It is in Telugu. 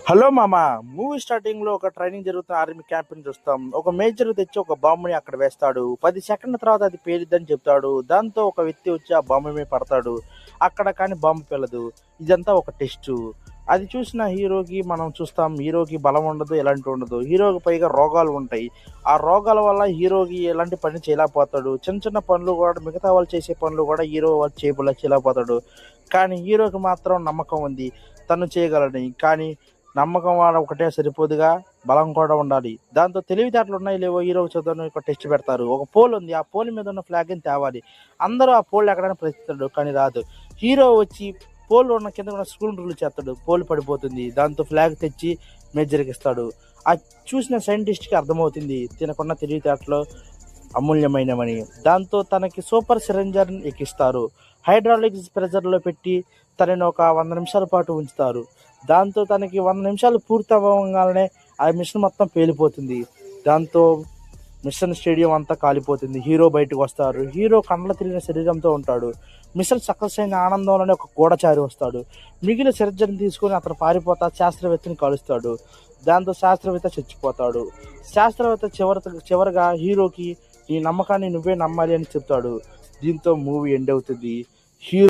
హలో మామ. మూవీ స్టార్టింగ్ లో ఒక ట్రైనింగ్ జరుగుతున్న ఆర్మీ క్యాంప్ ని చూస్తాం. ఒక మేజర్ తెచ్చి ఒక బాంబుని అక్కడ వేస్తాడు. 10 సెకండ్ల తర్వాత అది పేలిద్దని చెప్తాడు. దాంతో ఒక వ్యక్తి వచ్చి ఆ బాంబు మీద పడతాడు. అక్కడ కానీ బాంబు పేలదు. ఇదంతా ఒక టెస్ట్. అది చూసిన హీరోకి మనం చూస్తాం, హీరోకి బలం ఉండదు, ఎలాంటి ఉండదు. హీరోకి పైగా రోగాలు ఉంటాయి. ఆ రోగాల వల్ల హీరోకి ఎలాంటి పని చేయలేకపోతాడు. చిన్న చిన్న పనులు కూడా, మిగతా వాళ్ళు చేసే పనులు కూడా హీరో వాళ్ళు చేయలేకపోతాడు. కానీ హీరోకి మాత్రం నమ్మకం ఉంది, తను చేయగలని. కానీ నమ్మకం వాడ ఒకటే సరిపోదుగా, బలం కూడా ఉండాలి. దాంతో తెలివితేటలు ఉన్నాయి లేవో హీరోకి చదువుని ఒక టెస్ట్ పెడతారు. ఒక పోల్ ఉంది, ఆ పోల్ మీద ఉన్న ఫ్లాగ్ని తేవాలి. అందరూ ఆ పోల్ ఎక్కడైనా ప్రయత్నిస్తాడు, కానీ రాదు. హీరో వచ్చి పోల్ ఉన్న కింద ఉన్న స్క్రూని రూల్ చేస్తాడు. పోల్ పడిపోతుంది. దాంతో ఫ్లాగ్ తెచ్చి మేజర్కి ఇస్తాడు. ఆ చూసిన సైంటిస్ట్కి అర్థమవుతుంది తినకున్న తెలివితేటలో అమూల్యమైనవని. దాంతో తనకి సూపర్ సిరంజర్ని ఎక్కిస్తారు. హైడ్రాలిక్స్ ప్రెజర్లో పెట్టి తనని ఒక 100 నిమిషాల పాటు ఉంచుతారు. దాంతో తనకి 100 నిమిషాలు పూర్తి అవ్వగానే ఆ మిషన్ మొత్తం పేలిపోతుంది. దాంతో మిషన్ స్టేడియం అంతా కాలిపోతుంది. హీరో బయటకు వస్తారు. హీరో కండ్ల తిరిగిన శరీరంతో ఉంటాడు. మిషన్ సక్సెస్ అయిన ఆనందంలోనే ఒక గూఢచారి వస్తాడు. మిగిలిన సర్జన్ తీసుకుని అతను పారిపోతా శాస్త్రవేత్తని కలుస్తాడు. దాంతో శాస్త్రవేత్త చచ్చిపోతాడు. శాస్త్రవేత్త చివరగా హీరోకి నీ నమ్మకాన్ని నువ్వే నమ్మాలి అని చెప్తాడు. దీంతో మూవీ ఎండ్ అవుతుంది. హీరో